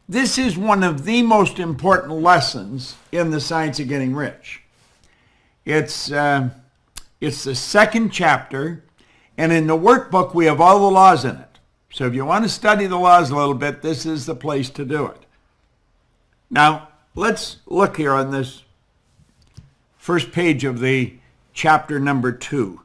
This is one of the most important lessons in the science of getting rich. It's the second chapter, and in the workbook we have all the laws in it. So if you want to study the laws a little bit, this is the place to do it. Now, let's look here on this first page of the chapter number 2.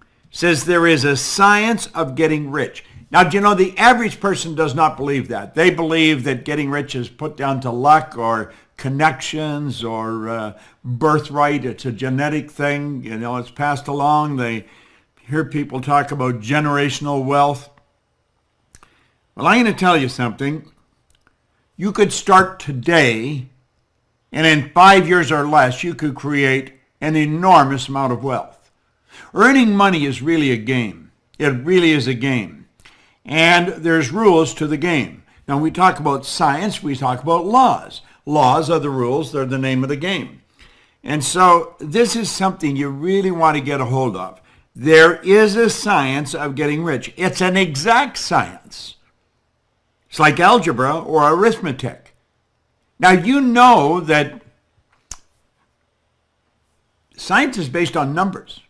It says there is a science of getting rich. Now, do you know, the average person does not believe that. They believe that getting rich is put down to luck or connections or birthright. It's a genetic thing. You know, it's passed along. They hear people talk about generational wealth. Well, I'm going to tell you something. You could start today, and in 5 years or less, you could create an enormous amount of wealth. Earning money is really a game. It really is a game. And there's rules to the game. Now, when we talk about science, we talk about laws. Laws are the rules. They're the name of the game. And so this is something you really want to get a hold of. There is a science of getting rich. It's an exact science. It's like algebra or arithmetic. Now, you know that science is based on numbers,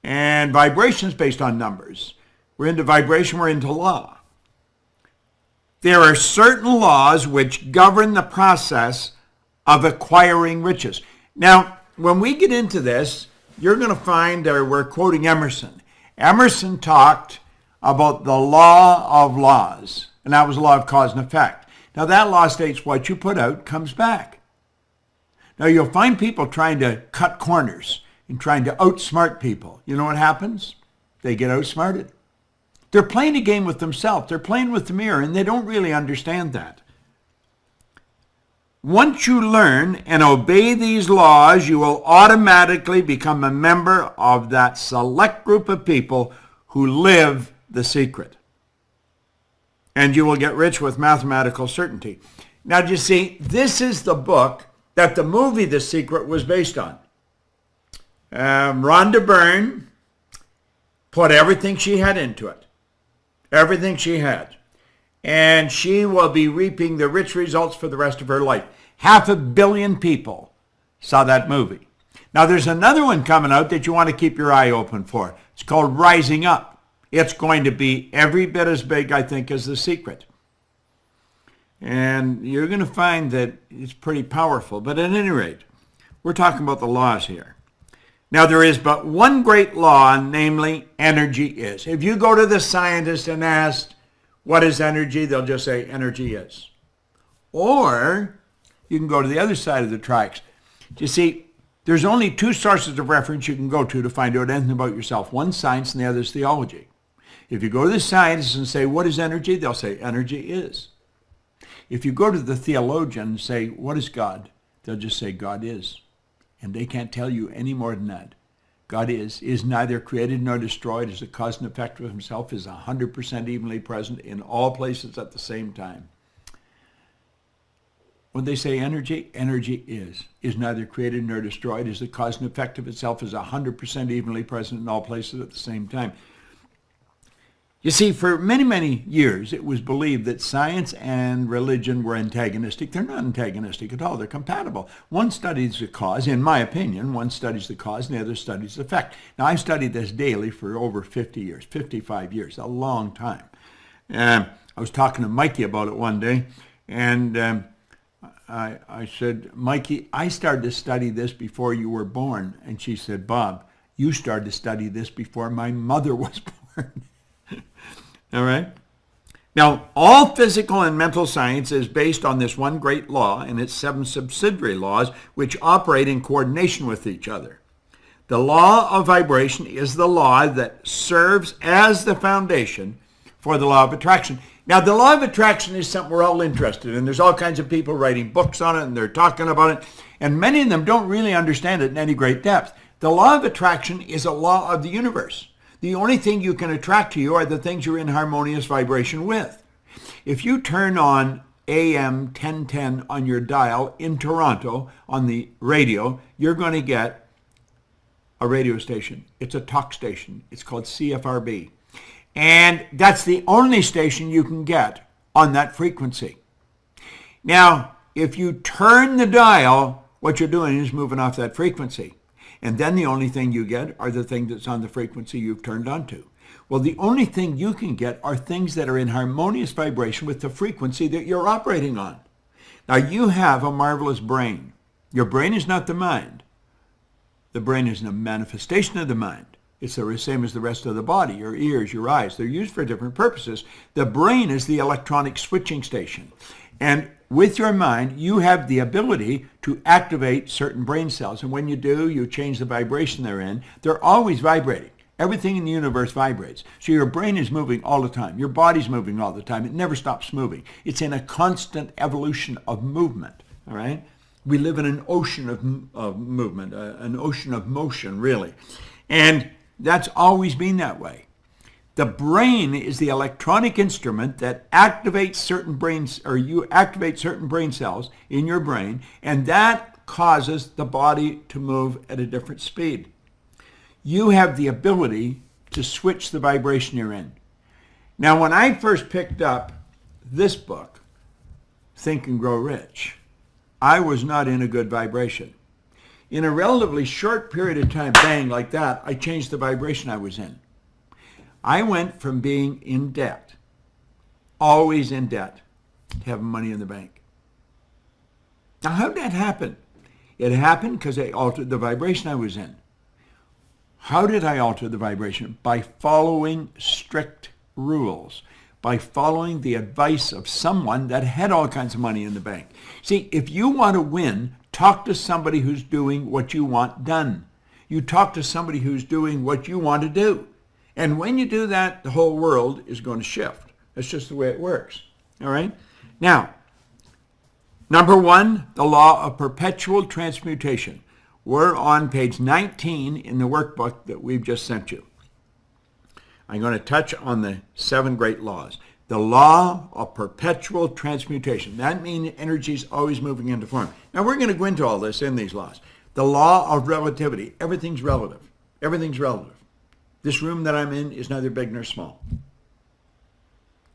and vibration is based on numbers. We're into vibration, we're into law. There are certain laws which govern the process of acquiring riches. Now, when we get into this, you're going to find that we're quoting Emerson. Emerson talked about the law of laws, and that was the law of cause and effect. Now, that law states what you put out comes back. Now, you'll find people trying to cut corners and trying to outsmart people. You know what happens? They get outsmarted. They're playing a game with themselves. They're playing with the mirror, and they don't really understand that. Once you learn and obey these laws, you will automatically become a member of that select group of people who live the secret. And you will get rich with mathematical certainty. Now, do you see, this is the book that the movie The Secret was based on. Rhonda Byrne put everything she had into it. Everything she had. And she will be reaping the rich results for the rest of her life. 500 million people saw that movie. Now, there's another one coming out that you want to keep your eye open for. It's called Rising Up. It's going to be every bit as big, I think, as The Secret. And you're going to find that it's pretty powerful. But at any rate, we're talking about the laws here. Now, there is but one great law, namely energy is. If you go to the scientist and ask, what is energy? They'll just say, energy is. Or you can go to the other side of the tracks. You see, there's only two sources of reference you can go to find out anything about yourself. One's science and the other is theology. If you go to the scientist and say, what is energy? They'll say, energy is. If you go to the theologian and say, what is God? They'll just say, God is. And they can't tell you any more than that. God is neither created nor destroyed, is the cause and effect of himself, is 100% evenly present in all places at the same time. When they say energy, energy is neither created nor destroyed, is the cause and effect of itself, is 100% evenly present in all places at the same time. You see, for many, many years, it was believed that science and religion were antagonistic. They're not antagonistic at all. They're compatible. One studies the cause, in my opinion, one studies the cause and the other studies the effect. Now, I've studied this daily for over 50 years, 55 years, a long time. I was talking to Mikey about it one day, and I said, Mikey, I started to study this before you were born. And she said, Bob, you started to study this before my mother was born. All right? Now, all physical and mental science is based on this one great law and its 7 subsidiary laws which operate in coordination with each other. The law of vibration is the law that serves as the foundation for the law of attraction. Now, the law of attraction is something we're all interested in. There's all kinds of people writing books on it, and they're talking about it, and many of them don't really understand it in any great depth. The law of attraction is a law of the universe. The only thing you can attract to you are the things you're in harmonious vibration with. If you turn on AM 1010 on your dial in Toronto on the radio, you're going to get a radio station. It's a talk station. It's called CFRB. And that's the only station you can get on that frequency. Now, if you turn the dial, what you're doing is moving off that frequency. And then the only thing you get are the things that's on the frequency you've turned onto. Well, the only thing you can get are things that are in harmonious vibration with the frequency that you're operating on. Now, you have a marvelous brain. Your brain is not the mind. The brain is a manifestation of the mind. It's the same as the rest of the body, your ears, your eyes. They're used for different purposes. The brain is the electronic switching station. And with your mind, you have the ability to activate certain brain cells. And when you do, you change the vibration they're in. They're always vibrating. Everything in the universe vibrates. So your brain is moving all the time. Your body's moving all the time. It never stops moving. It's in a constant evolution of movement, all right? We live in an ocean of movement, an ocean of motion, really. And that's always been that way. The brain is the electronic instrument that activates certain brains, or you activate certain brain cells in your brain, and that causes the body to move at a different speed. You have the ability to switch the vibration you're in. Now, when I first picked up this book, Think and Grow Rich, I was not in a good vibration. In a relatively short period of time, bang, like that, I changed the vibration I was in. I went from being in debt, always in debt, to having money in the bank. Now, how did that happen? It happened because I altered the vibration I was in. How did I alter the vibration? By following strict rules, by following the advice of someone that had all kinds of money in the bank. See, if you want to win, talk to somebody who's doing what you want done. You talk to somebody who's doing what you want to do. And when you do that, the whole world is going to shift. That's just the way it works. All right? Now, number one, the law of perpetual transmutation. We're on page 19 in the workbook that we've just sent you. I'm going to touch on the 7 great laws. The law of perpetual transmutation. That means energy is always moving into form. Now, we're going to go into all this in these laws. The law of relativity. Everything's relative. Everything's relative. This room that I'm in is neither big nor small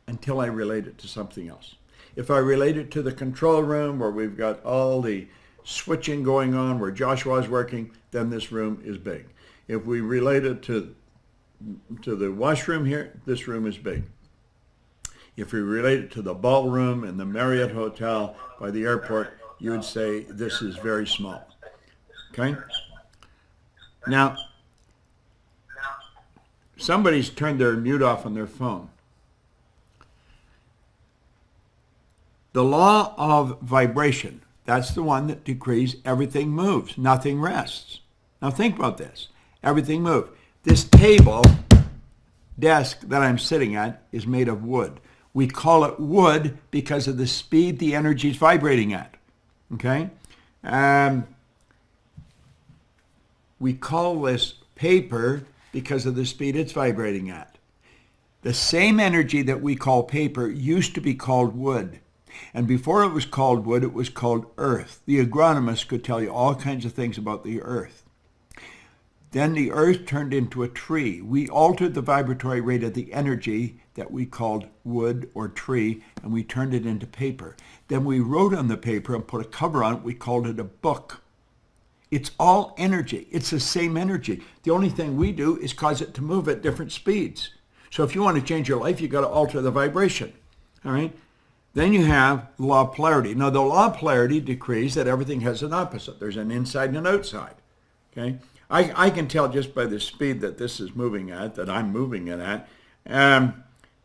until I relate it to something else. If I relate it to the control room where we've got all the switching going on where Joshua's working, then this room is big. If we relate it to the washroom here, this room is big. If we relate it to the ballroom in the Marriott Hotel by the airport, you would say this is very small. Okay? Now, somebody's turned their mute off on their phone. The law of vibration. That's the one that decrees everything moves, nothing rests. Now think about this. Everything moves. This desk that I'm sitting at is made of wood. We call it wood because of the speed the energy is vibrating at. Okay? We call this paper because of the speed it's vibrating at. The same energy that we call paper used to be called wood. And before it was called wood, it was called earth. The agronomist could tell you all kinds of things about the earth. Then the earth turned into a tree. We altered the vibratory rate of the energy that we called wood or tree, and we turned it into paper. Then we wrote on the paper and put a cover on it. We called it a book. It's all energy. It's the same energy. The only thing we do is cause it to move at different speeds. So if you want to change your life, you've got to alter the vibration. All right? Then you have the law of polarity. Now, the law of polarity decrees that everything has an opposite. There's an inside and an outside. Okay? I can tell just by the speed that this is moving at, that I'm moving it at.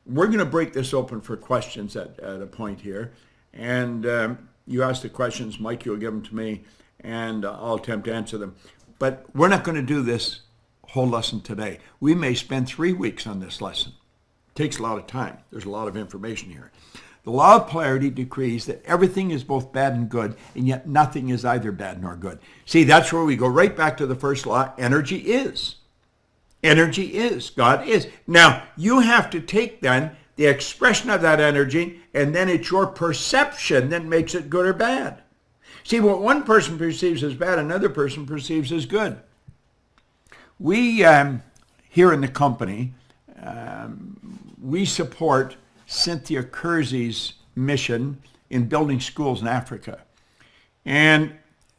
We're going to break this open for questions at a point here. And you ask the questions, Mike, you'll give them to me, and I'll attempt to answer them. But we're not going to do this whole lesson today. We may spend 3 weeks on this lesson. It takes a lot of time. There's a lot of information here. The law of polarity decrees that everything is both bad and good, and yet nothing is either bad nor good. See, that's where we go right back to the first law. Energy is. Energy is. God is. Now, you have to take then the expression of that energy, and then it's your perception that makes it good or bad. See, what one person perceives as bad, another person perceives as good. We, here in the company, we support Cynthia Kersey's mission in building schools in Africa. And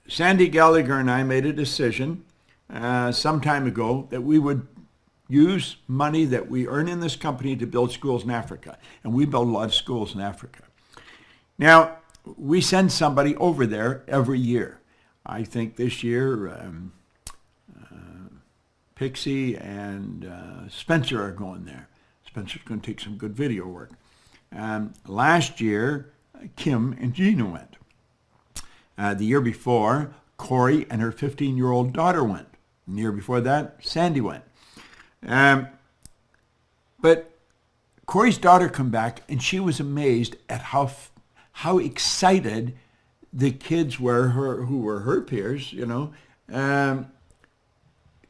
Sandy Gallagher and I made a decision some time ago that we would use money that we earn in this company to build schools in Africa. And we build a lot of schools in Africa. Now, we send somebody over there every year. I think this year Pixie and Spencer are going there. Spencer's going to take some good video work. Last year, Kim and Gina went. The year before, Corey and her 15-year-old daughter went. And the year before that, Sandy went. But Corey's daughter come back, and she was amazed at how excited the kids were, who were her peers, you know,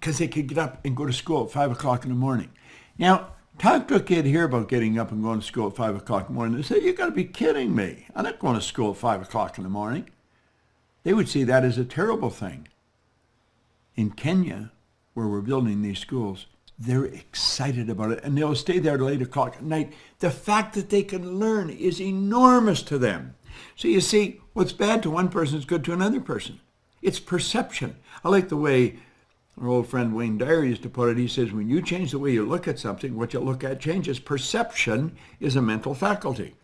because they could get up and go to school at 5 o'clock in the morning. Now, talk to a kid here about getting up and going to school at 5 o'clock in the morning. They say, "You got to be kidding me. I'm not going to school at 5 o'clock in the morning." They would see that as a terrible thing. In Kenya, where we're building these schools, they're excited about it, and they'll stay there till 8 o'clock at night. The fact that they can learn is enormous to them. So you see, what's bad to one person is good to another person. It's perception. I like the way our old friend Wayne Dyer used to put it. He says, when you change the way you look at something, what you look at changes. Perception is a mental faculty.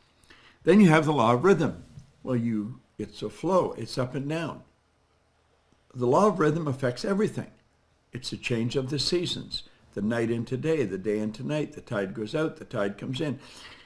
Then you have the law of rhythm. Well, it's a flow. It's up and down. The law of rhythm affects everything. It's a change of the seasons. The night into day, the day into night, the tide goes out, the tide comes in.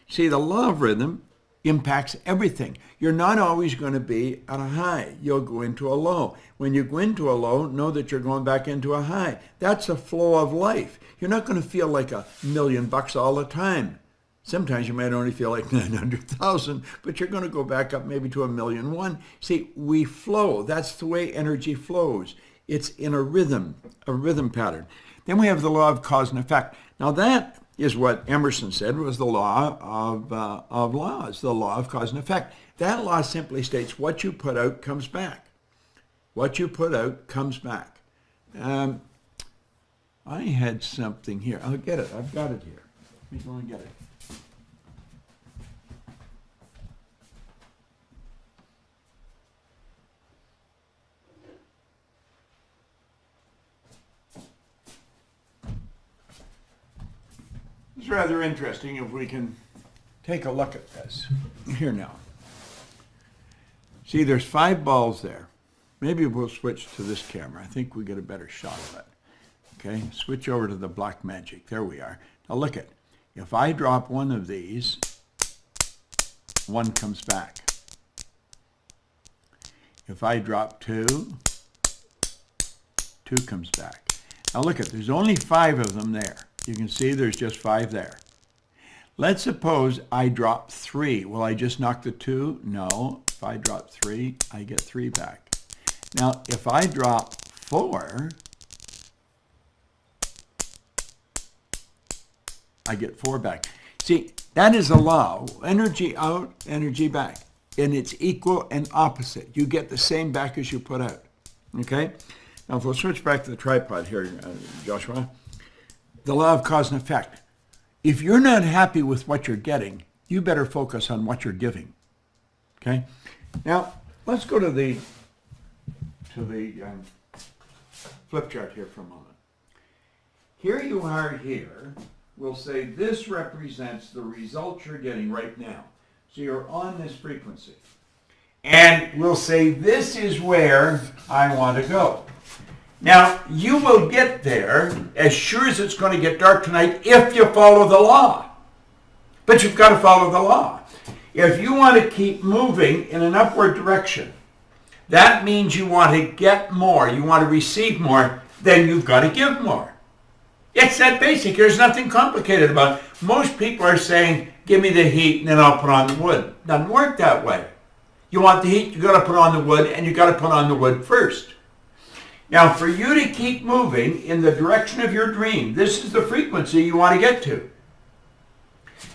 See, the law of rhythm impacts everything. You're not always going to be at a high. You'll go into a low. When you go into a low, know that you're going back into a high. That's a flow of life. You're not going to feel like $1 million all the time. Sometimes you might only feel like 900,000, but you're going to go back up maybe to 1,000,001. See, we flow. That's the way energy flows. It's in a rhythm pattern. Then we have the law of cause and effect. Now that is what Emerson said was the law of laws, the law of cause and effect. That law simply states what you put out comes back. What you put out comes back. I had something here. I'll get it. I've got it here. Let me go and get it. It's rather interesting if we can take a look at this. Here now. See, there's 5 balls there. Maybe we'll switch to this camera. I think we get a better shot of it. Okay, switch over to the black magic. There we are. Now look at, if I drop one of these, 1 comes back. If I drop 2, 2 comes back. Now look at, there's only 5 of them there. You can see there's just 5 there. Let's suppose I drop 3. Will I just knock the 2? No. If I drop 3, I get 3 back. Now, if I drop 4, I get 4 back. See, that is a law. Energy out, energy back. And it's equal and opposite. You get the same back as you put out. Okay? Now, if we'll switch back to the tripod here, Joshua. The law of cause and effect. If you're not happy with what you're getting, you better focus on what you're giving. Okay? Now, let's go to the flip chart here for a moment. Here you are here. We'll say this represents the results you're getting right now. So you're on this frequency. And we'll say this is where I want to go. Now, you will get there as sure as it's going to get dark tonight if you follow the law. But you've got to follow the law. If you want to keep moving in an upward direction, that means you want to get more, you want to receive more, then you've got to give more. It's that basic. There's nothing complicated about it. Most people are saying, give me the heat and then I'll put on the wood. It doesn't work that way. You want the heat, you've got to put on the wood, and you've got to put on the wood first. Now, for you to keep moving in the direction of your dream, this is the frequency you want to get to.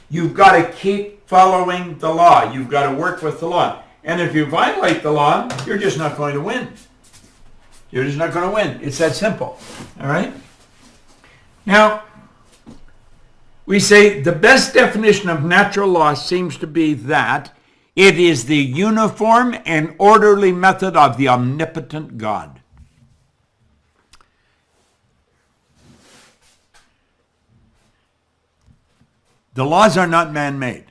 You've got to keep following the law. You've got to work with the law. And if you violate the law, you're just not going to win. You're just not going to win. It's that simple. All right? Now, we say the best definition of natural law seems to be that It is the uniform and orderly method of the omnipotent God. The laws are not man-made,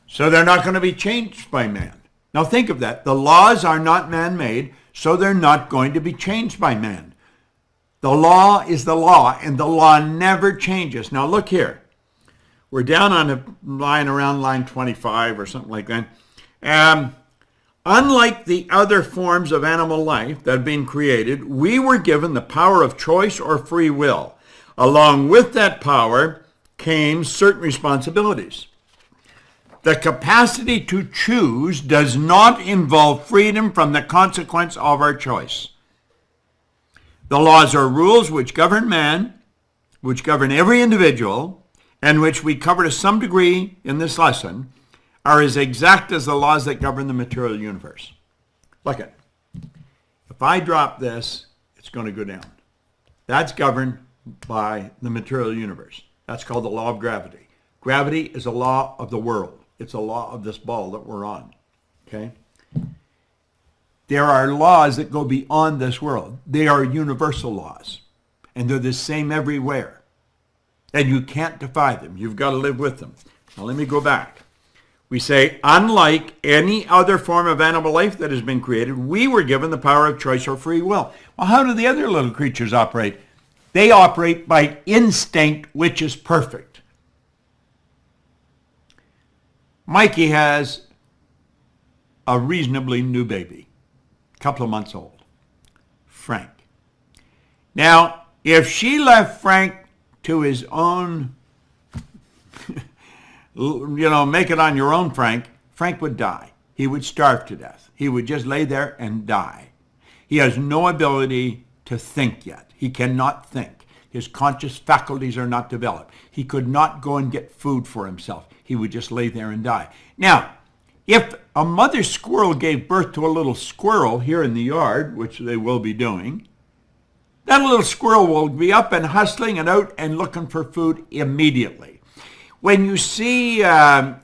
so they're not going to be changed by man. Now think of that. The laws are not man-made, so they're not going to be changed by man. The law is the law, and the law never changes. Now look here. We're down on a line around line 25 or something like that. Unlike the other forms of animal life that have been created, we were given the power of choice or free will. Along with that power came certain responsibilities. The capacity to choose does not involve freedom from the consequence of our choice. The laws are rules which govern man, which govern every individual, and which we cover to some degree in this lesson, are as exact as the laws that govern the material universe. Look at, if I drop this, it's going to go down. That's governed by the material universe. That's called the law of gravity. Gravity is a law of the world. It's a law of this ball that we're on. Okay? There are laws that go beyond this world. They are universal laws, and they're the same everywhere. And you can't defy them. You've got to live with them. Now let me go back. We say, unlike any other form of animal life that has been created, we were given the power of choice or free will. Well, how do the other little creatures operate? They operate by instinct, which is perfect. Mikey has a reasonably new baby, a couple of months old, Frank. Now, if she left Frank to his own, make it on your own, Frank would die. He would starve to death. He would just lay there and die. He has no ability to think yet. He cannot think. His conscious faculties are not developed. He could not go and get food for himself. He would just lay there and die. Now, if a mother squirrel gave birth to a little squirrel here in the yard, which they will be doing, that little squirrel will be up and hustling and out and looking for food immediately. When you see a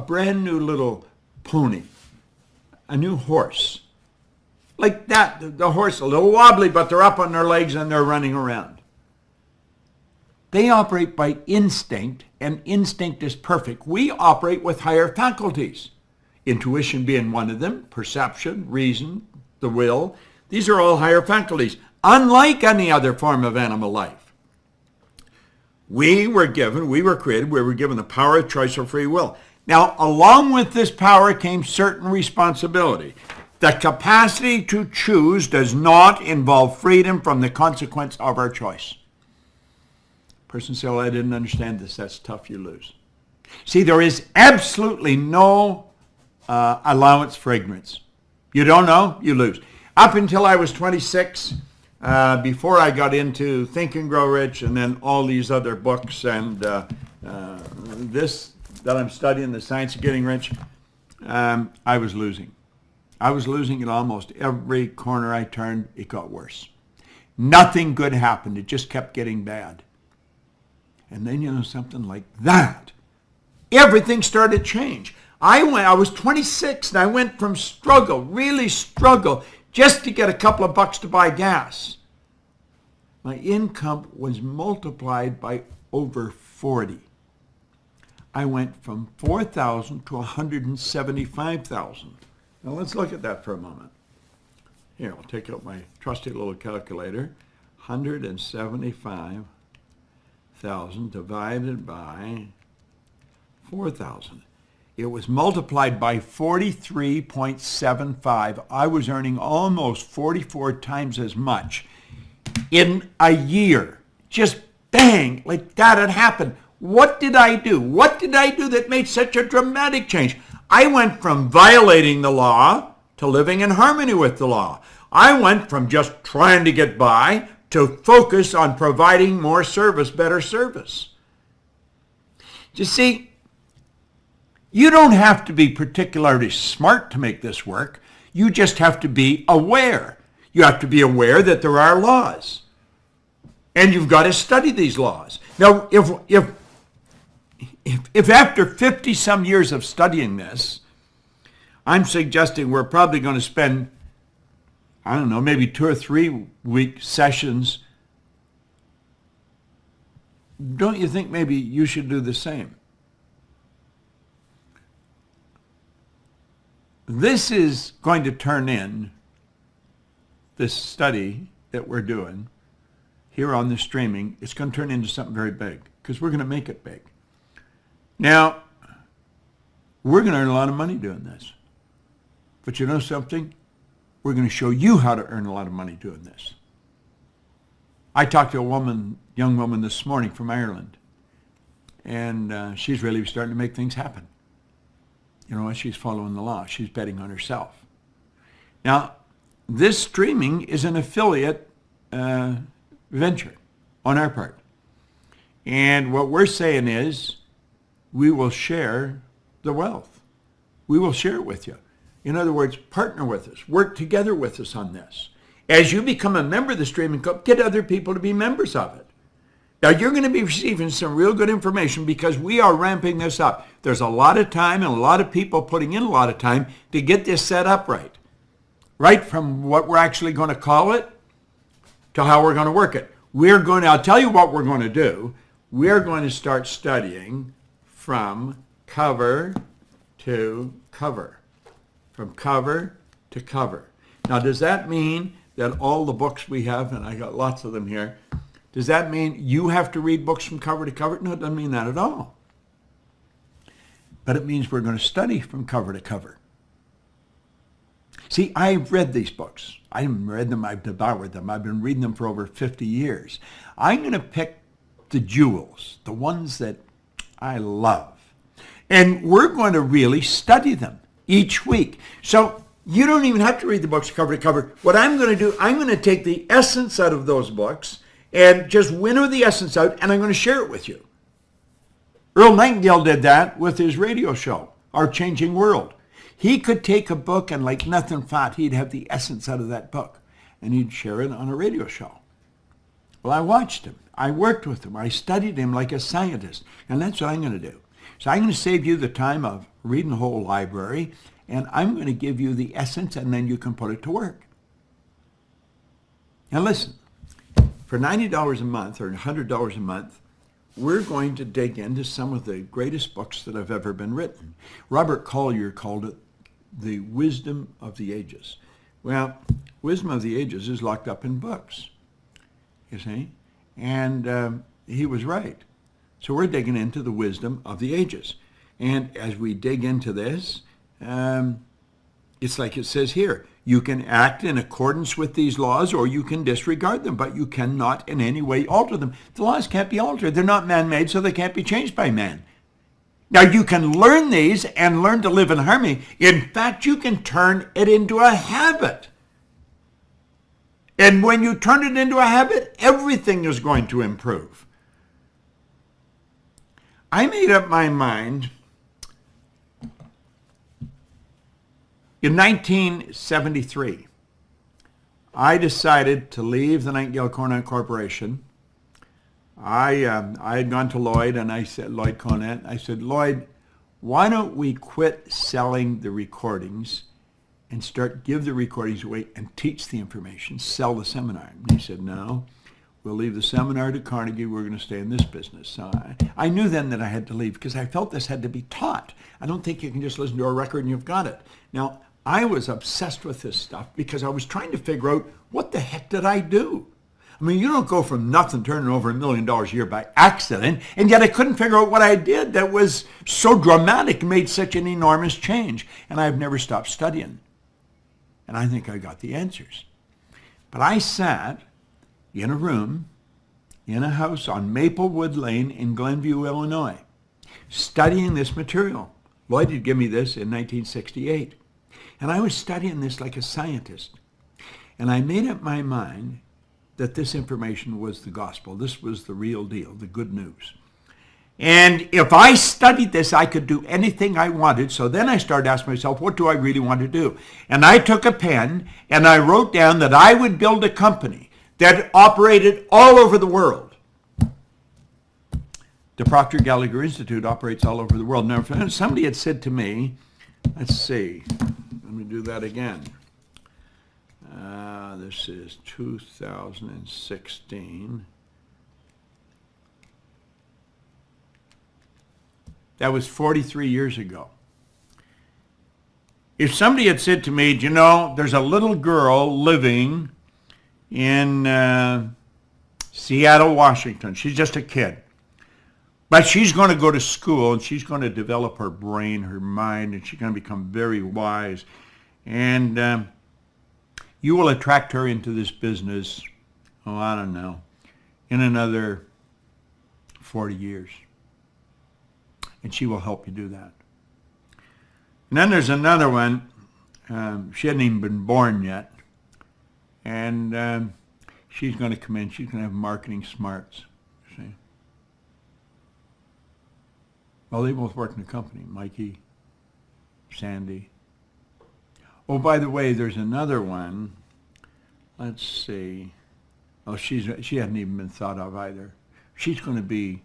brand new little pony, a new horse, like that, the horse a little wobbly, but they're up on their legs and they're running around. They operate by instinct, and instinct is perfect. We operate with higher faculties. Intuition being one of them, perception, reason, the will. These are all higher faculties, unlike any other form of animal life. We were given the power of choice or free will. Now, along with this power came certain responsibility. The capacity to choose does not involve freedom from the consequence of our choice. Person says, well, I didn't understand this. That's tough. You lose. See, there is absolutely no allowance for ignorance. You don't know, you lose. Up until I was 26, before I got into Think and Grow Rich and then all these other books and this that I'm studying, The Science of Getting Rich, I was losing. I was losing at almost every corner I turned. It got worse. Nothing good happened. It just kept getting bad. And then, something like that, everything started to change. I was 26 and I went from really struggle, just to get a couple of bucks to buy gas. My income was multiplied by over 40. I went from 4,000 to 175,000. Now let's look at that for a moment. Here, I'll take out my trusty little calculator. 175,000 divided by 4,000. It was multiplied by 43.75. I was earning almost 44 times as much in a year. Just bang, like that had happened. What did I do? What did I do that made such a dramatic change? I went from violating the law to living in harmony with the law. I went from just trying to get by to focus on providing more service, better service. You see, you don't have to be particularly smart to make this work. You just have to be aware. You have to be aware that there are laws. And you've got to study these laws. Now, if after 50 some years of studying this, I'm suggesting we're probably going to spend, I don't know, maybe 2 or 3 week sessions. Don't you think maybe you should do the same? This is going to turn in, this study that we're doing here on the streaming, it's going to turn into something very big because we're going to make it big. Now, we're going to earn a lot of money doing this. But you know something? We're going to show you how to earn a lot of money doing this. I talked to a young woman this morning from Ireland, and she's really starting to make things happen. You know what? She's following the law. She's betting on herself. Now, this streaming is an affiliate venture on our part. And what we're saying is we will share the wealth. We will share it with you. In other words, partner with us. Work together with us on this. As you become a member of the streaming club, get other people to be members of it. Now, you're going to be receiving some real good information because we are ramping this up. There's a lot of time and a lot of people putting in a lot of time to get this set up right. Right from what we're actually going to call it to how we're going to work it. I'll tell you what we're going to do. We're going to start studying from cover to cover. From cover to cover. Now, does that mean that all the books we have, and I got lots of them here, does that mean you have to read books from cover to cover? No, it doesn't mean that at all. But it means we're going to study from cover to cover. See, I've read these books. I haven't read them, I've devoured them. I've been reading them for over 50 years. I'm going to pick the jewels, the ones that I love. And we're going to really study them each week. So you don't even have to read the books cover to cover. What I'm going to do, I'm going to take the essence out of those books and just winnow the essence out, and I'm going to share it with you. Earl Nightingale did that with his radio show, Our Changing World. He could take a book and like nothing fat, he'd have the essence out of that book, and he'd share it on a radio show. Well, I watched him. I worked with him. I studied him like a scientist, and that's what I'm going to do. So I'm going to save you the time of reading the whole library, and I'm going to give you the essence, and then you can put it to work. Now listen, for $90 a month or $100 a month, we're going to dig into some of the greatest books that have ever been written. Robert Collier called it the wisdom of the ages. Well, wisdom of the ages is locked up in books, you see, and he was right. So we're digging into the wisdom of the ages. And as we dig into this, it's like it says here, you can act in accordance with these laws or you can disregard them, but you cannot in any way alter them. The laws can't be altered. They're not man-made, so they can't be changed by man. Now, you can learn these and learn to live in harmony. In fact, you can turn it into a habit. And when you turn it into a habit, everything is going to improve. I made up my mind in 1973. I decided to leave the Nightingale Conant Corporation. I had gone to Lloyd, and I said, Lloyd Conant, I said, Lloyd, why don't we quit selling the recordings and give the recordings away and teach the information, sell the seminar? And he said, no, we'll leave the seminar to Carnegie. We're going to stay in this business. So I knew then that I had to leave because I felt this had to be taught. I don't think you can just listen to a record and you've got it. Now, I was obsessed with this stuff because I was trying to figure out what the heck did I do? I mean, you don't go from nothing turning over $1 million a year by accident, and yet I couldn't figure out what I did that was so dramatic and made such an enormous change. And I've never stopped studying. And I think I got the answers. But I sat in a room, in a house on Maplewood Lane in Glenview, Illinois, studying this material. Lloyd had given me this in 1968. And I was studying this like a scientist. And I made up my mind that this information was the gospel. This was the real deal, the good news. And if I studied this, I could do anything I wanted. So then I started asking myself, what do I really want to do? And I took a pen and I wrote down that I would build a company that operated all over the world. The Proctor Gallagher Institute operates all over the world. Now, if somebody had said to me, let's see, Let me do that again. This is 2016. That was 43 years ago. If somebody had said to me, you know, there's a little girl living in Seattle, Washington. She's just a kid. But she's going to go to school and she's going to develop her brain, her mind, and she's going to become very wise. And you will attract her into this business, oh, I don't know, in another 40 years. And she will help you do that. And then there's another one. She hadn't even been born yet. And she's going to come in. She's going to have marketing smarts. See? Well, they both work in the company. Mikey, Sandy. Oh, by the way, there's another one. Let's see. Oh, she hadn't even been thought of either. She's going to be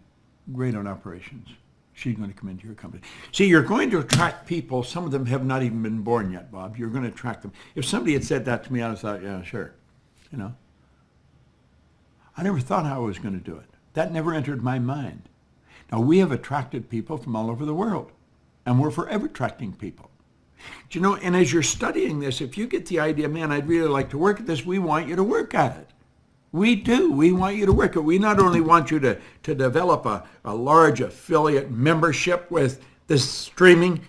great on operations. She's going to come into your company. See, you're going to attract people. Some of them have not even been born yet, Bob. You're going to attract them. If somebody had said that to me, I'd have thought, yeah, sure. You know. I never thought how I was going to do it. That never entered my mind. Now, we have attracted people from all over the world, and we're forever attracting people. Do you know, and as you're studying this, if you get the idea, man, I'd really like to work at this, we want you to work at it. We do. We want you to work it. We not only want you to develop a large affiliate membership with this streaming,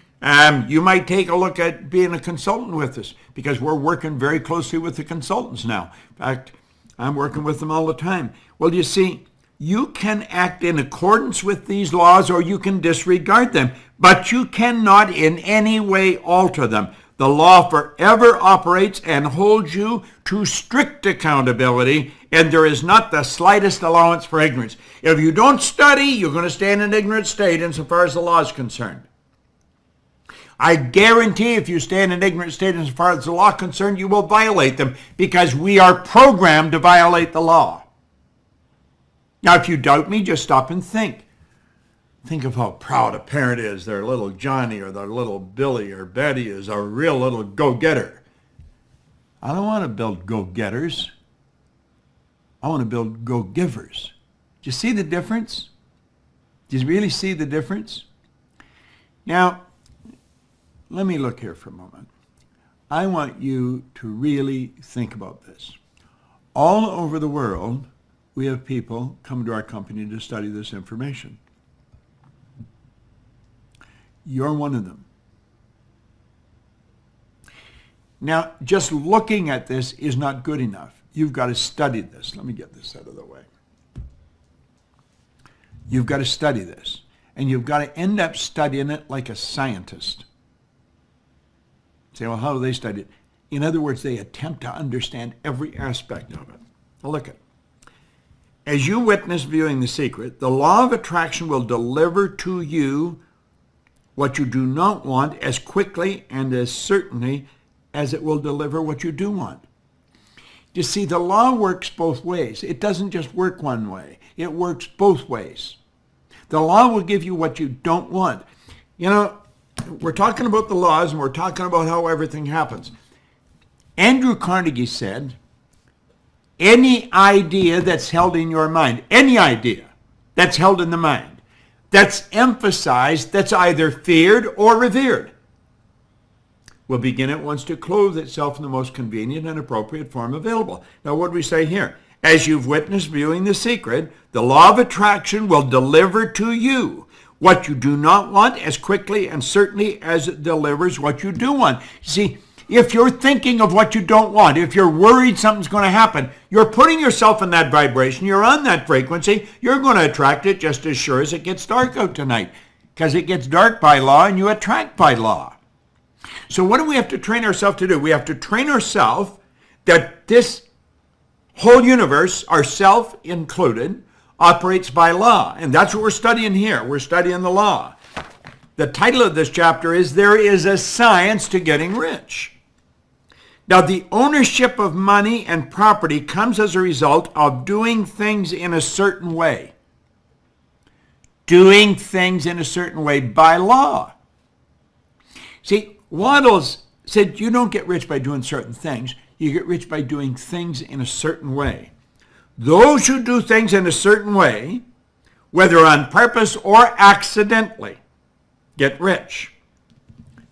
you might take a look at being a consultant with us because we're working very closely with the consultants now. In fact, I'm working with them all the time. Well, you see, you can act in accordance with these laws or you can disregard them, but you cannot in any way alter them. The law forever operates and holds you to strict accountability, and there is not the slightest allowance for ignorance. If you don't study, you're going to stay in an ignorant state insofar as the law is concerned. I guarantee if you stay in an ignorant state insofar as the law is concerned, you will violate them because we are programmed to violate the law. Now, if you doubt me, just stop and think. Think of how proud a parent is. Their little Johnny or their little Billy or Betty is a real little go-getter. I don't want to build go-getters. I want to build go-givers. Do you see the difference? Do you really see the difference? Now, let me look here for a moment. I want you to really think about this. All over the world, we have people come to our company to study this information. You're one of them. Now, just looking at this is not good enough. You've got to study this. Let me get this out of the way. You've got to study this. And you've got to end up studying it like a scientist. Say, well, how do they study it? In other words, they attempt to understand every aspect of it. Well, look at it. As you witness viewing The Secret, the law of attraction will deliver to you what you do not want as quickly and as certainly as it will deliver what you do want. You see, the law works both ways. It doesn't just work one way. It works both ways. The law will give you what you don't want. You know, we're talking about the laws and we're talking about how everything happens. Andrew Carnegie said, any idea that's held in your mind, any idea that's held in the mind, that's emphasized, that's either feared or revered, will begin at once to clothe itself in the most convenient and appropriate form available. Now, what do we say here? As you've witnessed viewing The Secret, the law of attraction will deliver to you what you do not want as quickly and certainly as it delivers what you do want. See, if you're thinking of what you don't want, if you're worried something's going to happen, you're putting yourself in that vibration, you're on that frequency, you're going to attract it just as sure as it gets dark out tonight. Because it gets dark by law and you attract by law. So what do we have to train ourselves to do? We have to train ourselves that this whole universe, ourself included, operates by law. And that's what we're studying here. We're studying the law. The title of this chapter is There is a Science to Getting Rich. Now, the ownership of money and property comes as a result of doing things in a certain way. Doing things in a certain way by law. See, Waddell's said you don't get rich by doing certain things. You get rich by doing things in a certain way. Those who do things in a certain way, whether on purpose or accidentally, get rich.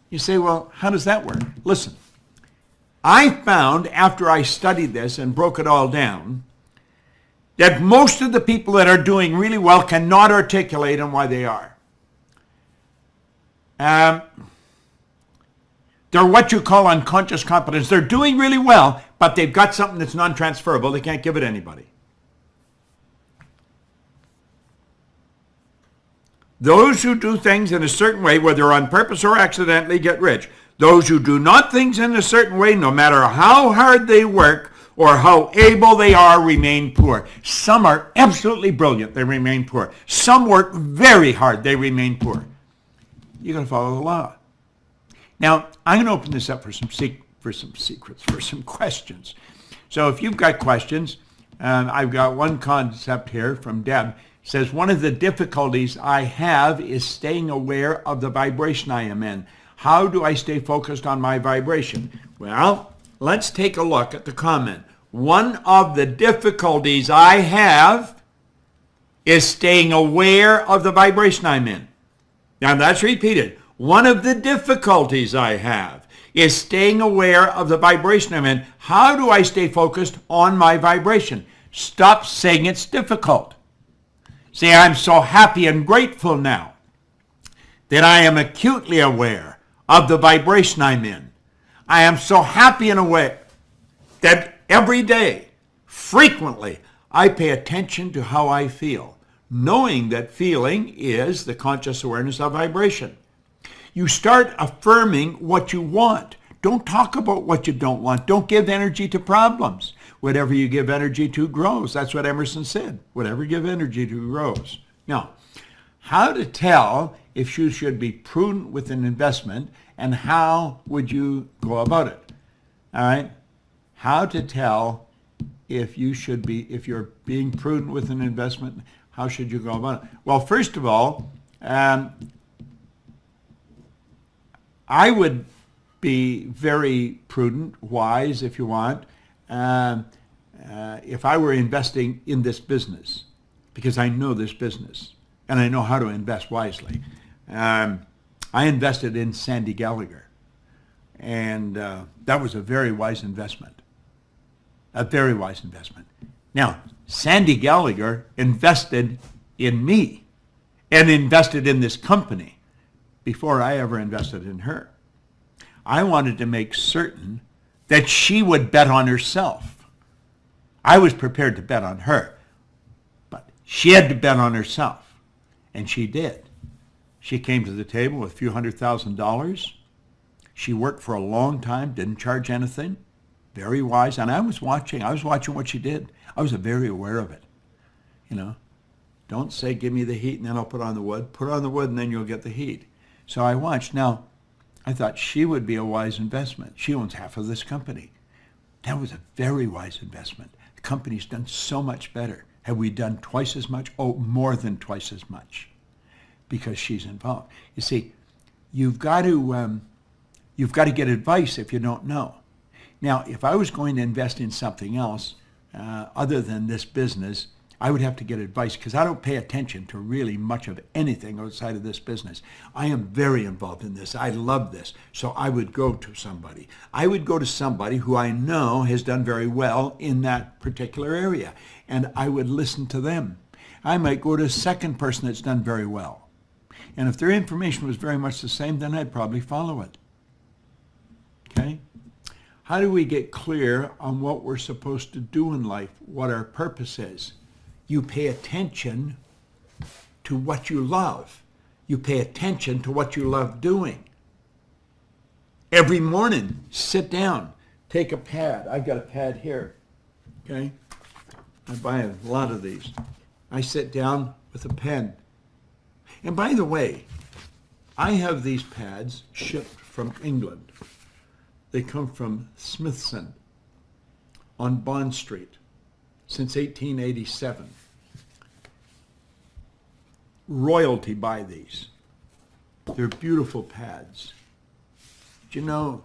You say, well, how does that work? Listen, I found after I studied this and broke it all down that most of the people that are doing really well cannot articulate on why they are. They're what you call unconscious competence. They're doing really well, but they've got something that's non-transferable. They can't give it to anybody. Those who do things in a certain way, whether on purpose or accidentally, get rich. Those who do not things in a certain way, no matter how hard they work or how able they are, remain poor. Some are absolutely brilliant. They remain poor. Some work very hard. They remain poor. You're going to follow the law. Now, I'm going to open this up for some questions. So if you've got questions, I've got one concept here from Deb. It says, one of the difficulties I have is staying aware of the vibration I am in. How do I stay focused on my vibration? Well, let's take a look at the comment. One of the difficulties I have is staying aware of the vibration I'm in. Now that's repeated. One of the difficulties I have is staying aware of the vibration I'm in. How do I stay focused on my vibration? Stop saying it's difficult. Say, I'm so happy and grateful now that I am acutely aware of the vibration I'm in. I am so happy and aware that every day, frequently, I pay attention to how I feel, knowing that feeling is the conscious awareness of vibration. You start affirming what you want. Don't talk about what you don't want. Don't give energy to problems. Whatever you give energy to grows. That's what Emerson said. Whatever you give energy to grows. Now, how to tell if you should be prudent with an investment, and how would you go about it? All right? How to tell if you're being prudent with an investment, how should you go about it? Well, first of all, I would be very prudent, wise if you want, if I were investing in this business, because I know this business and I know how to invest wisely. I invested in Sandy Gallagher, and that was a very wise investment. A very wise investment. Now, Sandy Gallagher invested in me and invested in this company before I ever invested in her. I wanted to make certain that she would bet on herself. I was prepared to bet on her, but she had to bet on herself, and she did. She came to the table with a few $100,000. She worked for a long time, didn't charge anything. Very wise, and I was watching what she did. I was very aware of it. You know, don't say, give me the heat and then I'll put on the wood. Put on the wood and then you'll get the heat. So I watched. Now, I thought she would be a wise investment. She owns half of this company. That was a very wise investment. The company's done so much better. Have we done twice as much? Oh, more than twice as much, because she's involved. You see, you've got to get advice if you don't know. Now, if I was going to invest in something else other than this business, I would have to get advice, because I don't pay attention to really much of anything outside of this business. I am very involved in this. I love this. So I would go to somebody. I would go to somebody who I know has done very well in that particular area, and I would listen to them. I might go to a second person that's done very well. And if their information was very much the same, then I'd probably follow it. Okay? How do we get clear on what we're supposed to do in life, what our purpose is? You pay attention to what you love. You pay attention to what you love doing. Every morning, sit down, take a pad. I've got a pad here, okay? I buy a lot of these. I sit down with a pen. And by the way, I have these pads shipped from England. They come from Smithson on Bond Street since 1887. Royalty buy these. They're beautiful pads. Do you know,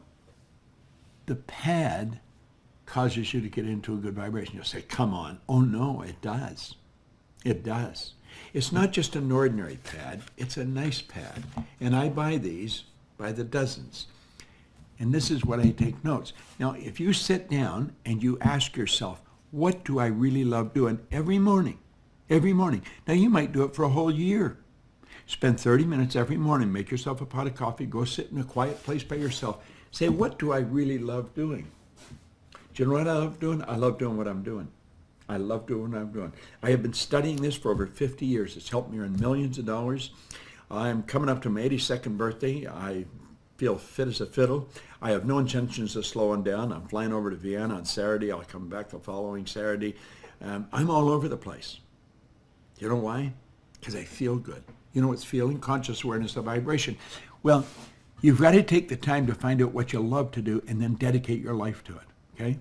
the pad causes you to get into a good vibration. You'll say, come on. Oh, no, it does. It does. It's not just an ordinary pad. It's a nice pad. And I buy these by the dozens. And this is what I take notes. Now, if you sit down and you ask yourself, what do I really love doing every morning? Every morning. Now, you might do it for a whole year. Spend 30 minutes every morning. Make yourself a pot of coffee. Go sit in a quiet place by yourself. Say, what do I really love doing? Do you know what I love doing? I love doing what I'm doing. I love doing what I'm doing. I have been studying this for over 50 years. It's helped me earn millions of dollars. I'm coming up to my 82nd birthday. I feel fit as a fiddle. I have no intentions of slowing down. I'm flying over to Vienna on Saturday. I'll come back the following Saturday. I'm all over the place. You know why? Because I feel good. You know what's feeling? Conscious awareness of vibration. Well, you've got to take the time to find out what you love to do and then dedicate your life to it, okay?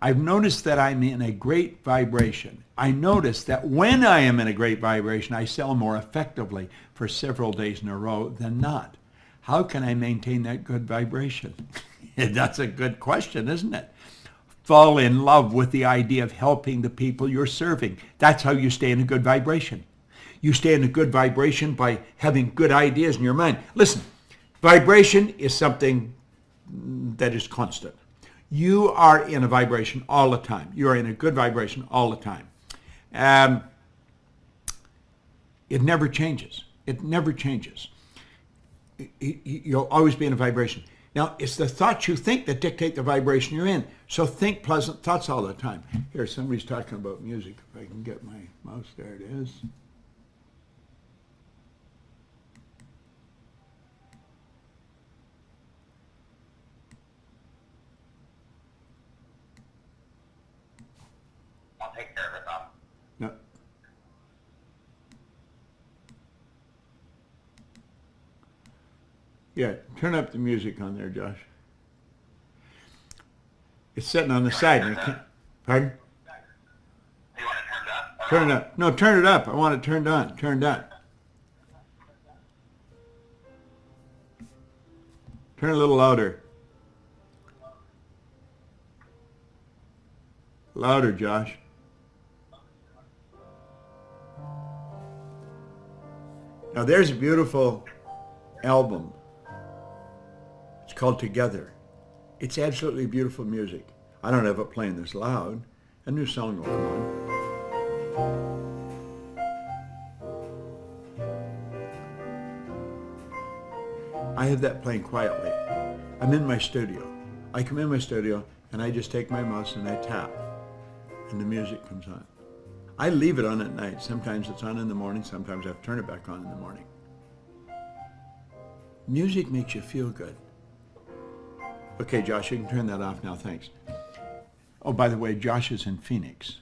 I've noticed that I'm in a great vibration. I notice that when I am in a great vibration, I sell more effectively for several days in a row than not. How can I maintain that good vibration? That's a good question, isn't it? Fall in love with the idea of helping the people you're serving. That's how you stay in a good vibration. You stay in a good vibration by having good ideas in your mind. Listen, vibration is something that is constant. You are in a vibration all the time. You are in a good vibration all the time. It never changes. It never changes. You'll always be in a vibration. Now, it's the thoughts you think that dictate the vibration you're in. So think pleasant thoughts all the time. Here, somebody's talking about music. If I can get my mouse, there it is. I'll take care of it, Tom. No. Yeah, turn up the music on there, Josh. It's sitting on the side. And it can't, pardon? You want it turned up? Turn it up. No, turn it up. I want it turned on. Turned on. Turn it a little louder. Louder, Josh. Now there's a beautiful album. It's called Together. It's absolutely beautiful music. I don't have it playing this loud. A new song will come on. I have that playing quietly. I'm in my studio. I come in my studio and I just take my mouse and I tap and the music comes on. I leave it on at night. Sometimes it's on in the morning. Sometimes I have to turn it back on in the morning. Music makes you feel good. Okay, Josh, you can turn that off now. Thanks. Oh, by the way, Josh is in Phoenix,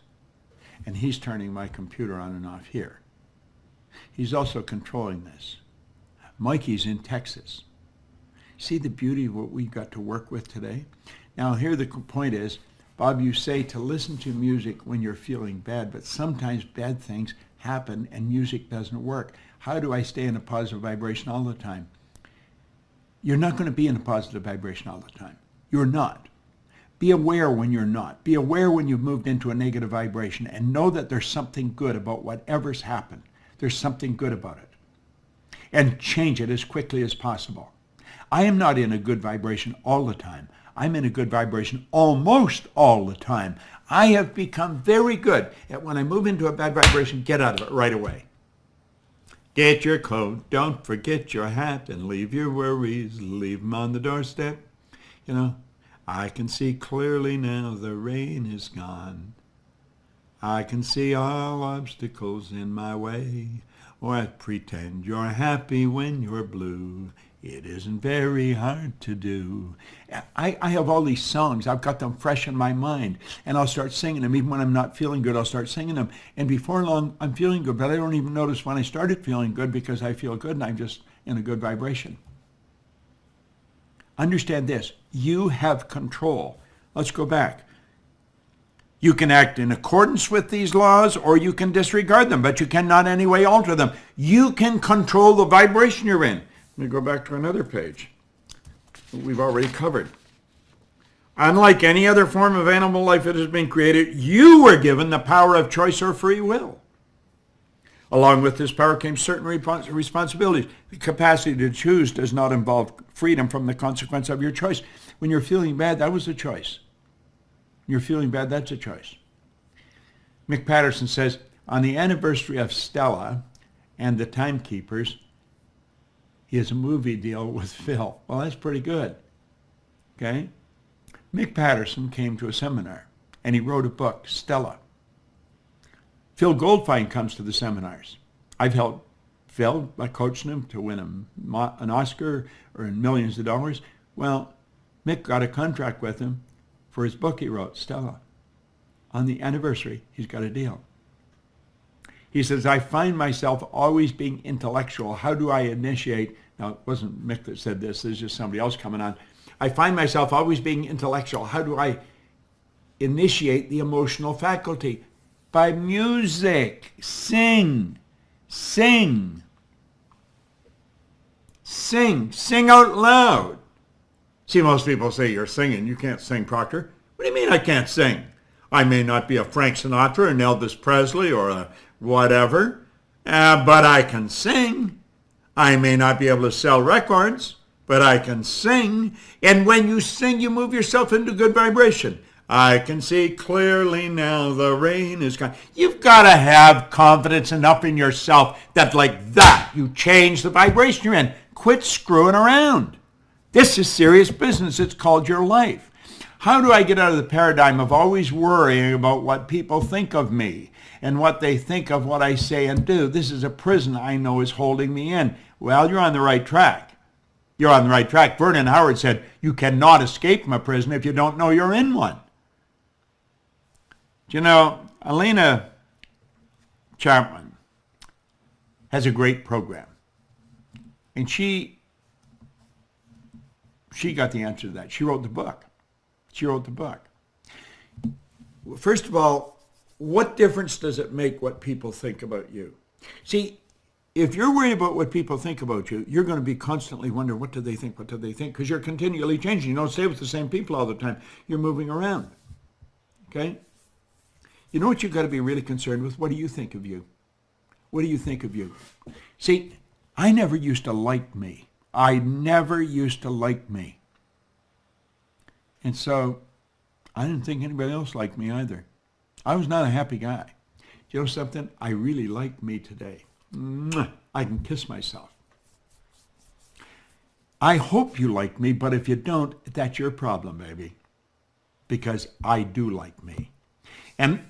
and he's turning my computer on and off here. He's also controlling this. Mikey's in Texas. See the beauty of what we got to work with today? Now, here the point is, Bob, you say to listen to music when you're feeling bad, but sometimes bad things happen and music doesn't work. How do I stay in a positive vibration all the time? You're not going to be in a positive vibration all the time. You're not. Be aware when you're not. Be aware when you've moved into a negative vibration and know that there's something good about whatever's happened. There's something good about it. And change it as quickly as possible. I am not in a good vibration all the time. I'm in a good vibration almost all the time. I have become very good at when I move into a bad vibration, get out of it right away. Get your coat, don't forget your hat, and leave your worries, leave them on the doorstep. You know, I can see clearly now the rain is gone. I can see all obstacles in my way. Or pretend you're happy when you're blue. It isn't very hard to do. I have all these songs. I've got them fresh in my mind. And I'll start singing them. Even when I'm not feeling good, I'll start singing them. And before long, I'm feeling good. But I don't even notice when I started feeling good because I feel good and I'm just in a good vibration. Understand this. You have control. Let's go back. You can act in accordance with these laws or you can disregard them, but you cannot in any way alter them. You can control the vibration you're in. Let me go back to another page we've already covered. Unlike any other form of animal life that has been created, you were given the power of choice or free will. Along with this power came certain responsibilities. The capacity to choose does not involve freedom from the consequence of your choice. When you're feeling bad, that was a choice. You're feeling bad, that's a choice. Mick Patterson says, on the anniversary of Stella and the Timekeepers, he has a movie deal with Phil. Well, that's pretty good. Okay? Mick Patterson came to a seminar, and he wrote a book, Stella. Phil Goldfine comes to the seminars. I've helped Phil by coaching him to win an Oscar or millions of dollars. Well, Mick got a contract with him for his book he wrote, Stella. On the anniversary, he's got a deal. He says, I find myself always being intellectual. How do I initiate? Now, it wasn't Mick that said this. There's just somebody else coming on. I find myself always being intellectual. How do I initiate the emotional faculty? By music. Sing. Sing. Sing. Sing out loud. See, most people say, you're singing. You can't sing, Proctor. What do you mean I can't sing? I may not be a Frank Sinatra, an Elvis Presley, or a whatever, but I can sing. I may not be able to sell records, but I can sing. And when you sing, you move yourself into good vibration. I can see clearly now the rain is gone. You've got to have confidence enough in yourself that like that, you change the vibration you're in. Quit screwing around. This is serious business. It's called your life. How do I get out of the paradigm of always worrying about what people think of me and what they think of what I say and do? This is a prison I know is holding me in. Well, you're on the right track. You're on the right track. Vernon Howard said, you cannot escape from a prison if you don't know you're in one. You know, Elena Chapman has a great program. And she got the answer to that. She wrote the book. She wrote the book. First of all, what difference does it make what people think about you? See, if you're worried about what people think about you, you're going to be constantly wondering, what do they think? What do they think? Because you're continually changing. You don't stay with the same people all the time. You're moving around. Okay? You know what you've got to be really concerned with? What do you think of you? What do you think of you? See, I never used to like me. I never used to like me. And so I didn't think anybody else liked me either. I was not a happy guy. You know something? I really like me today. I can kiss myself. I hope you like me, but if you don't, that's your problem, baby. Because I do like me. And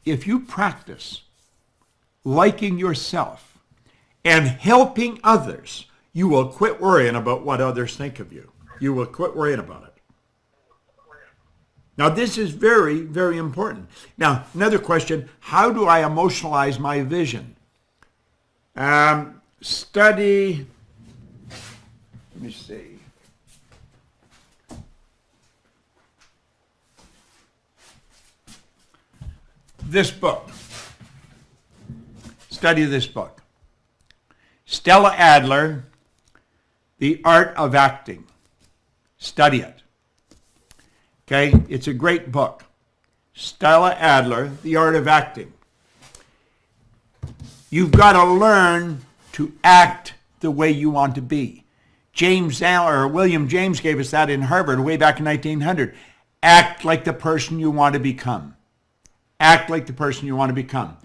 if you practice liking yourself and helping others, you will quit worrying about what others think of you. You will quit worrying about it. Now, this is very, very important. Now, another question, how do I emotionalize my vision? Study, let me see. This book. Study this book. Stella Adler, The Art of Acting. Study it. Okay, it's a great book. Stella Adler, The Art of Acting. You've got to learn to act the way you want to be. William James gave us that in Harvard way back in 1900. Act like the person you want to become. Act like the person you want to become.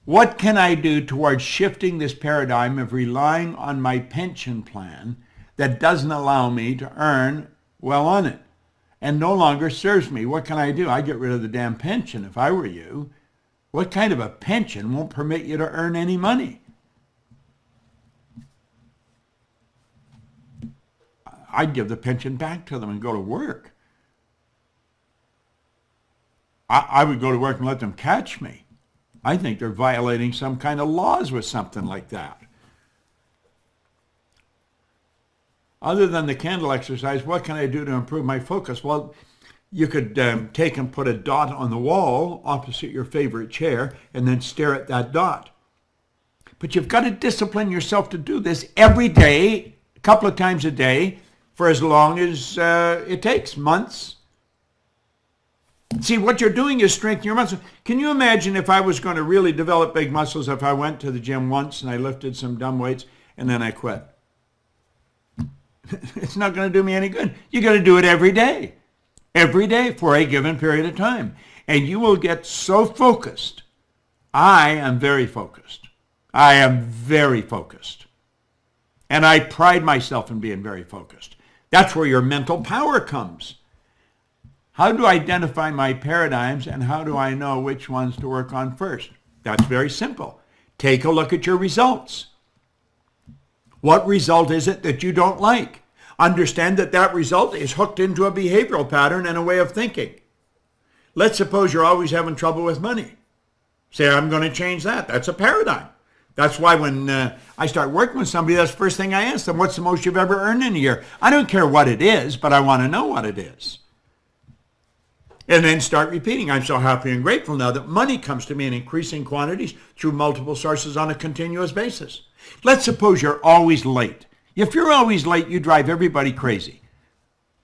What can I do towards shifting this paradigm of relying on my pension plan that doesn't allow me to earn well on it and no longer serves me? What can I do? I'd get rid of the damn pension if I were you. What kind of a pension won't permit you to earn any money? I'd give the pension back to them and go to work. I would go to work and let them catch me. I think they're violating some kind of laws with something like that. Other than the candle exercise, what can I do to improve my focus? Well, you could take and put a dot on the wall opposite your favorite chair and then stare at that dot. But you've got to discipline yourself to do this every day, a couple of times a day, for as long as it takes, months, See, what you're doing is strengthening your muscles. Can you imagine if I was going to really develop big muscles if I went to the gym once and I lifted some dumb weights and then I quit? It's not going to do me any good. You got to do it every day for a given period of time. And you will get so focused. I am very focused. I am very focused. And I pride myself in being very focused. That's where your mental power comes. How do I identify my paradigms and how do I know which ones to work on first? That's very simple. Take a look at your results. What result is it that you don't like? Understand that that result is hooked into a behavioral pattern and a way of thinking. Let's suppose you're always having trouble with money. Say, I'm going to change that. That's a paradigm. That's why when I start working with somebody, that's the first thing I ask them, what's the most you've ever earned in a year? I don't care what it is, but I want to know what it is. And then start repeating, I'm so happy and grateful now that money comes to me in increasing quantities through multiple sources on a continuous basis. Let's suppose you're always late. If you're always late, you drive everybody crazy,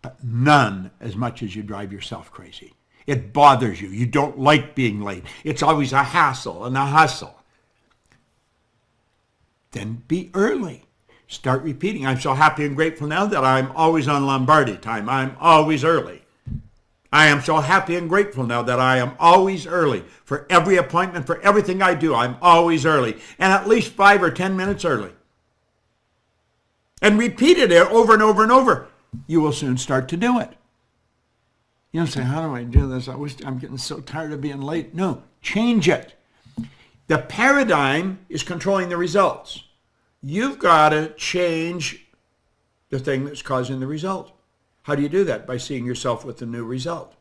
but none as much as you drive yourself crazy. It bothers you. You don't like being late. It's always a hassle and a hustle. Then be early. Start repeating, I'm so happy and grateful now that I'm always on Lombardi time. I'm always early. I am so happy and grateful now that I am always early. For every appointment, for everything I do, I'm always early. And at least 5 or 10 minutes early. And repeat it over and over and over. You will soon start to do it. You don't say, how do I do this? I'm getting so tired of being late. No, change it. The paradigm is controlling the results. You've got to change the thing that's causing the result. How do you do that? By seeing yourself with the new result.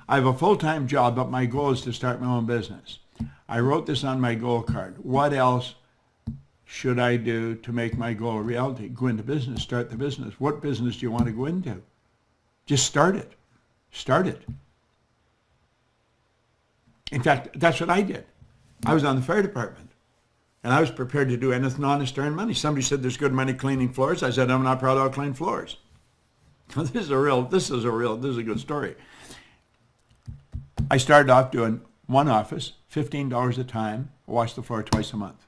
I have a full-time job, but my goal is to start my own business. I wrote this on my goal card. What else should I do to make my goal a reality? Go into business, start the business. What business do you want to go into? Just start it. Start it. In fact, that's what I did. I was on the fire department, and I was prepared to do anything honest to earn money. Somebody said there's good money cleaning floors. I said, I'm not proud I'll clean floors. This is a good story. I started off doing one office, $15 a time, wash the floor twice a month.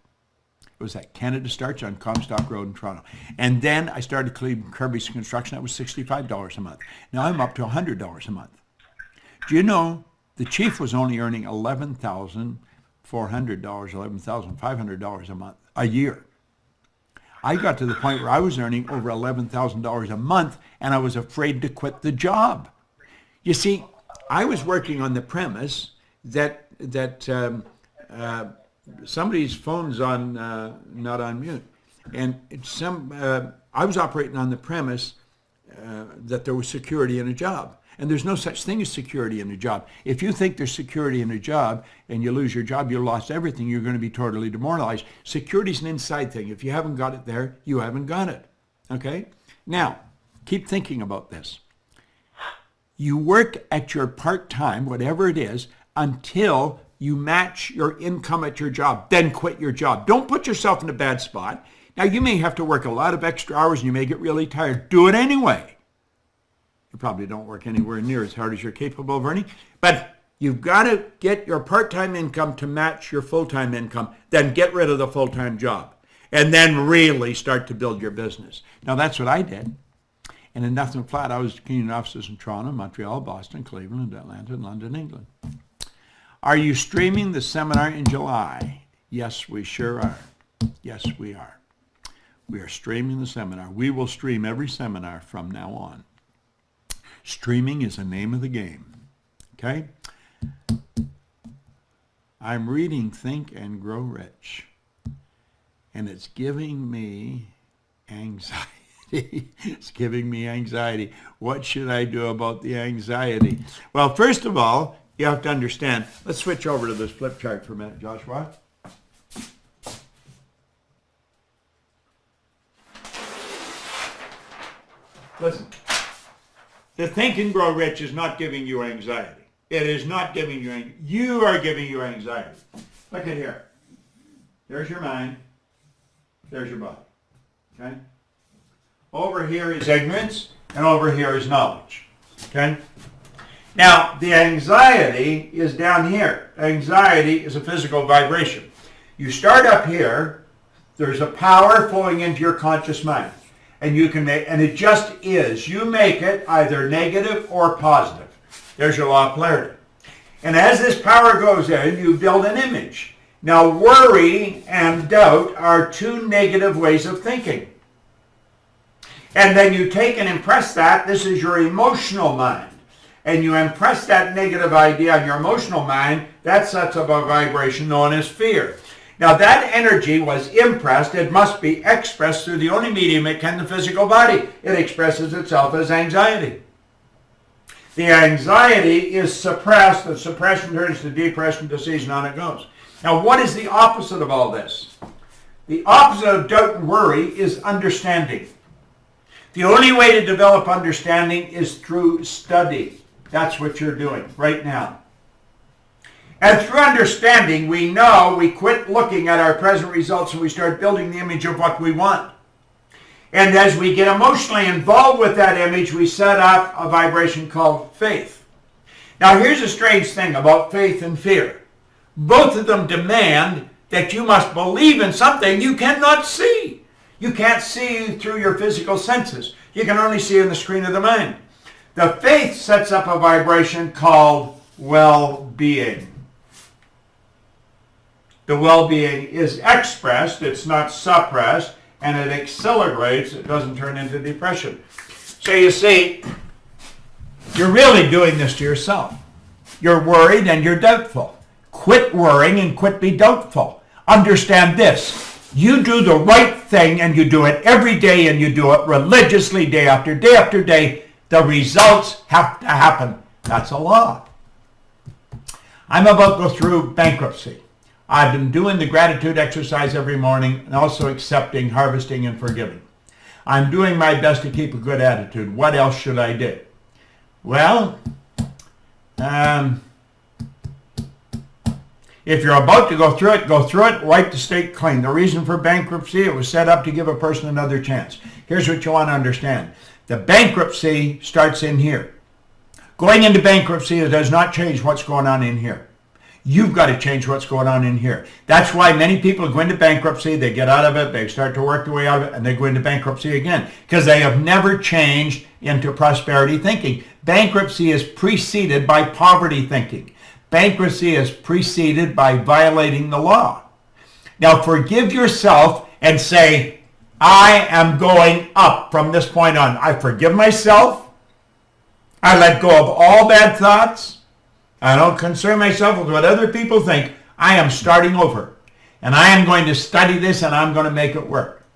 It was at Canada Starch on Comstock Road in Toronto. And then I started cleaning Kirby's Construction. That was $65 a month. Now I'm up to $100 a month. Do you know the chief was only earning $11,400, $11,500 a month, a year. I got to the point where I was earning over $11,000 a month, and I was afraid to quit the job. You see, I was working on the premise that somebody's phone's on, not on mute, and I was operating on the premise that there was security in a job. And there's no such thing as security in a job. If you think there's security in a job and you lose your job, you lost everything, you're going to be totally demoralized. Security is an inside thing. If you haven't got it there, you haven't got it. Okay? Now, keep thinking about this. You work at your part-time, whatever it is, until you match your income at your job. Then quit your job. Don't put yourself in a bad spot. Now, you may have to work a lot of extra hours and you may get really tired. Do it anyway. You probably don't work anywhere near as hard as you're capable of earning, but you've got to get your part-time income to match your full-time income, then get rid of the full-time job, and then really start to build your business. Now, that's what I did. And in Nothing Flat, I was cleaning offices in Toronto, Montreal, Boston, Cleveland, Atlanta, and London, England. Are you streaming the seminar in July? Yes, we sure are. Yes, we are. We are streaming the seminar. We will stream every seminar from now on. Streaming is the name of the game, okay? I'm reading Think and Grow Rich, and it's giving me anxiety. It's giving me anxiety. What should I do about the anxiety? Well, first of all, you have to understand. Let's switch over to this flip chart for a minute, Joshua. Listen. The Think and Grow Rich is not giving you anxiety. It is not giving you anxiety. You are giving you anxiety. Look at here. There's your mind. There's your body. Okay? Over here is ignorance, and over here is knowledge. Okay? Now, the anxiety is down here. Anxiety is a physical vibration. You start up here, there's a power flowing into your conscious mind. And you can make, and it just is. You make it either negative or positive. There's your law of polarity. And as this power goes in, you build an image. Now, worry and doubt are two negative ways of thinking. And then you take and impress that. This is your emotional mind. And you impress that negative idea on your emotional mind. That sets up a vibration known as fear. Now, that energy was impressed. It must be expressed through the only medium it can, the physical body. It expresses itself as anxiety. The anxiety is suppressed. The suppression turns to depression, disease, and on it goes. Now, what is the opposite of all this? The opposite of doubt and worry is understanding. The only way to develop understanding is through study. That's what you're doing right now. And through understanding, we know we quit looking at our present results and we start building the image of what we want. And as we get emotionally involved with that image, we set up a vibration called faith. Now, here's a strange thing about faith and fear. Both of them demand that you must believe in something you cannot see. You can't see through your physical senses. You can only see on the screen of the mind. The faith sets up a vibration called well-being. The well-being is expressed, it's not suppressed, and it accelerates, it doesn't turn into depression. So you see, you're really doing this to yourself. You're worried and you're doubtful. Quit worrying and quit be doubtful. Understand this. You do the right thing and you do it every day and you do it religiously day after day after day. The results have to happen. That's a law. I'm about to go through bankruptcy. I've been doing the gratitude exercise every morning and also accepting, harvesting, and forgiving. I'm doing my best to keep a good attitude. What else should I do? Well, if you're about to go through it, wipe the slate clean. The reason for bankruptcy, it was set up to give a person another chance. Here's what you want to understand. The bankruptcy starts in here. Going into bankruptcy does not change what's going on in here. You've got to change what's going on in here. That's why many people go into bankruptcy, they get out of it, they start to work their way out of it, and they go into bankruptcy again because they have never changed into prosperity thinking. Bankruptcy is preceded by poverty thinking. Bankruptcy is preceded by violating the law. Now forgive yourself and say, I am going up from this point on. I forgive myself. I let go of all bad thoughts. I don't concern myself with what other people think. I am starting over. And I am going to study this and I'm going to make it work.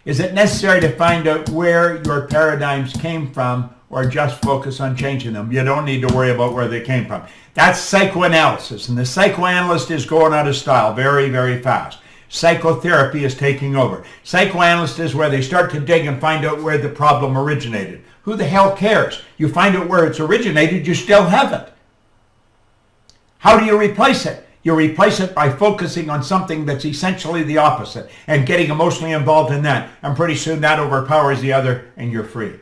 Is it necessary to find out where your paradigms came from or just focus on changing them? You don't need to worry about where they came from. That's psychoanalysis. And the psychoanalyst is going out of style very, very fast. Psychotherapy is taking over. Psychoanalyst is where they start to dig and find out where the problem originated. Who the hell cares? You find out where it's originated, you still have it. How do you replace it? You replace it by focusing on something that's essentially the opposite and getting emotionally involved in that. And pretty soon that overpowers the other and you're free.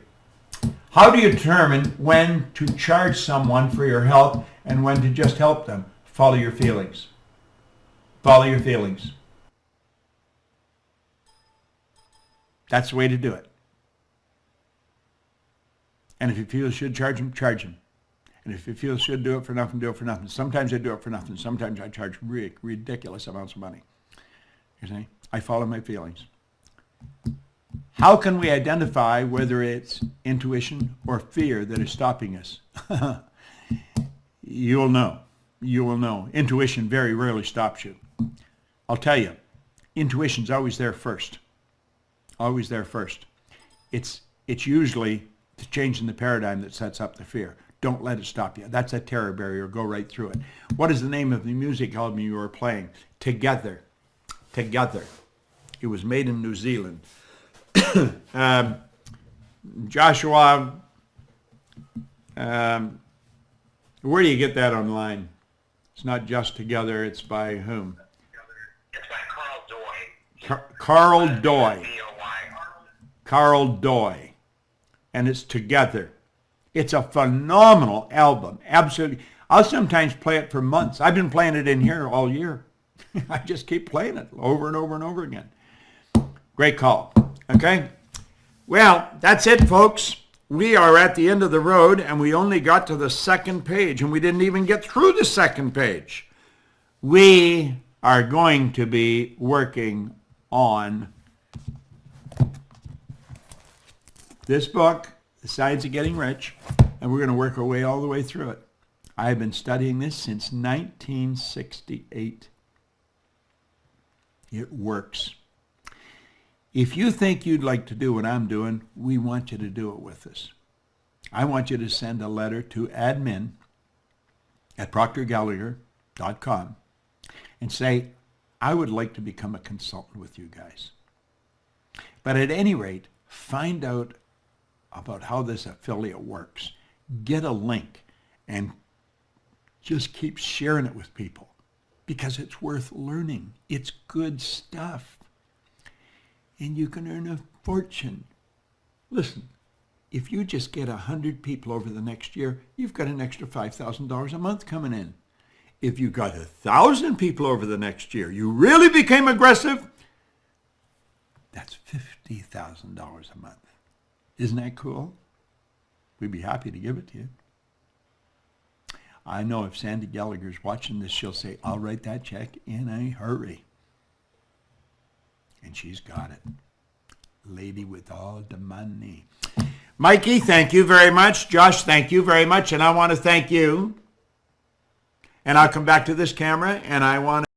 How do you determine when to charge someone for your help and when to just help them? Follow your feelings. Follow your feelings. That's the way to do it. And if you feel you should charge them, charge them. And if you feel you should do it for nothing, do it for nothing. Sometimes I do it for nothing. Sometimes I charge ridiculous amounts of money. You see? I follow my feelings. How can we identify whether it's intuition or fear that is stopping us? You'll know. You will know. Intuition very rarely stops you. I'll tell you, intuition's always there first. Always there first. It's usually the change in the paradigm that sets up the fear. Don't let it stop you. That's a terror barrier. Go right through it. What is the name of the music album you were playing? Together. Together. It was made in New Zealand. Joshua, where do you get that online? It's not just Together. It's by whom? It's by Carl Doy. Carl Doy. D-O-Y. Carl Doy. And it's Together. It's a phenomenal album. Absolutely. I'll sometimes play it for months. I've been playing it in here all year. I just keep playing it over and over and over again. Great call. Okay? Well, that's it, folks. We are at the end of the road, and we only got to the second page, and we didn't even get through the second page. We are going to be working on this book, The Science of Getting Rich, and we're going to work our way all the way through it. I have been studying this since 1968. It works. If you think you'd like to do what I'm doing, we want you to do it with us. I want you to send a letter to admin@proctorgallagher.com and say, I would like to become a consultant with you guys. But at any rate, find out about how this affiliate works. Get a link and just keep sharing it with people because it's worth learning. It's good stuff. And you can earn a fortune. Listen, if you just get 100 people over the next year, you've got an extra $5,000 a month coming in. If you got 1,000 people over the next year, you really became aggressive, that's $50,000 a month. Isn't that cool? We'd be happy to give it to you. I know if Sandy Gallagher's watching this, she'll say, I'll write that check in a hurry. And she's got it. Lady with all the money. Mikey, thank you very much. Josh, thank you very much. And I want to thank you. And I'll come back to this camera, and I want to